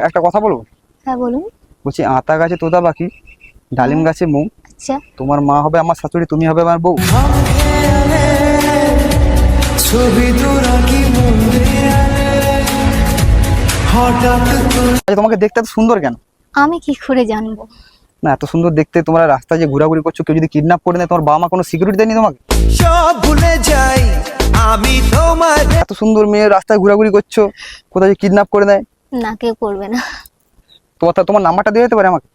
একটা কথা বলবো? হ্যাঁ বলুন। বলছি, আতা গাছে তোতা পাখি, ডালিম গাছে মৌ। আচ্ছা, তোমার মা হবে আমার শাশুড়ি, তুমি হবে আমার বউ। আচ্ছা, তোমাকে দেখতে এত সুন্দর কেন? আমি কি করে জানবো? না, এত সুন্দর দেখতে, তোমরা রাস্তায় যে ঘোরাঘুরি করছো, কেউ যদি কিডন্যাপ করে নেয়, তোমার বাবা মা কোনো সিকিউরিটি দেয়নি তোমাকে? সব ভুলে যাই আমি তোমার। এত সুন্দর মেয়ে, রাস্তায় ঘোরাঘুরি করছো, কোথায় যে কিডন্যাপ করে নেয়? না, কেউ করবে না। তোমার নাম্বারটা দিয়ে যেতে পারে আমাকে?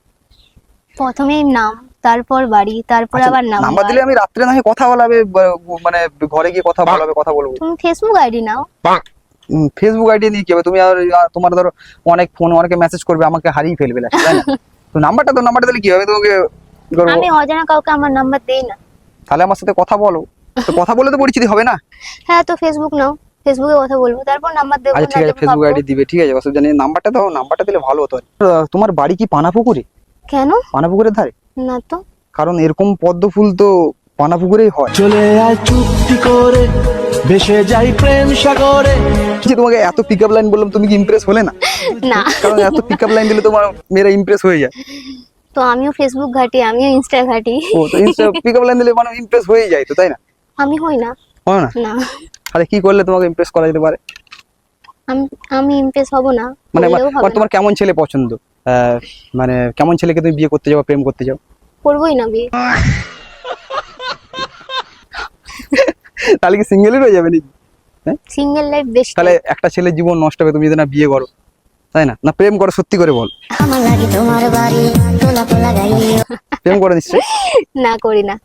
প্রথমেই নাম, তারপর বাড়ি, তারপর আচ্ছা, আবার নাম্বার নাম্বার। দিলে আমি রাত্রে না হয় কথা বলাবে, মানে ঘরে গিয়ে কথা বলাবে, কথা বলবো। তুমি ফেসবুক আইডি নাও। ফেসবুক আইডি নিয়ে কি হবে? তুমি আর তোমার ধরো অনেক ফোন, অনেকে মেসেজ করবে, আমাকে হারিয়ে ফেলবে last এ, তাই না? তো নাম্বারটা দিলে কি হবে? তোমাকে কি করবো? আমি অজানা কাউকে আমার নাম্বার দেই না। তাহলে আমার সাথে কথা বলো, তো কথা বলে তো পরিচিতি হবে না? হ্যাঁ, তো ফেসবুক নাও, ফেসবুকে কথা বলবো, তারপর নাম্বার দেবো। আচ্ছা ঠিক আছে, ফেসবুক আইডি দিবে, ঠিক আছে, অসুবিধা নেই। নাম্বারটা দাও, নাম্বারটা দিলে ভালো হতো। তোমার বাড়ি কি পানাপুকুরে? কেন? পানাপুকুরের ধারে? না তো। কারণ এরকম পদ্ম ফুল তো পানাপুকুরেই হয়। চলে আয় চুক্তি করে, ভেসে যাই প্রেম সাগরে। যে তোমাকে এত পিকআপ লাইন বললাম, তুমি কি ইমপ্রেস হলে না? না, কারণ এত পিকআপ লাইন দিলে তোমার মেয়েরা ইমপ্রেস হয়ে যায়। তো আমিও ফেসবুক ঘাঁটি, আমিও ইনস্টা ঘাঁটি। ও, তো ইনস্টা পিকআপ লাইন দিলে মানে ইমপ্রেস হয়ে যায় তো, তাই না? আমি হই না। হয় না? না, তাহলে কি করলে তোমাকে ইমপ্রেস করা যেতে পারে? আমি ইমপ্রেস হব না, মানে হলেও হবে না। তোমার কেমন ছেলে পছন্দ? মানে কেমন ছেলেকে তুমি বিয়ে করতে যাও, প্রেম করতে যাও? করবোই না বিয়ে। তাহলে কি সিঙ্গেলই রয়ে যাবে নাকি? হ্যাঁ, সিঙ্গেল লাইফ বেস্ট। তাহলে একটা ছেলের জীবন নষ্ট হবে তুমি যদি না বিয়ে করো, তাই না? না প্রেম করো, সত্যি করে বল। আমার লাগি তোমার বাড়ি তোলা পোলা গাইও। প্রেম করে নিশ্চয়ই? না, করি না।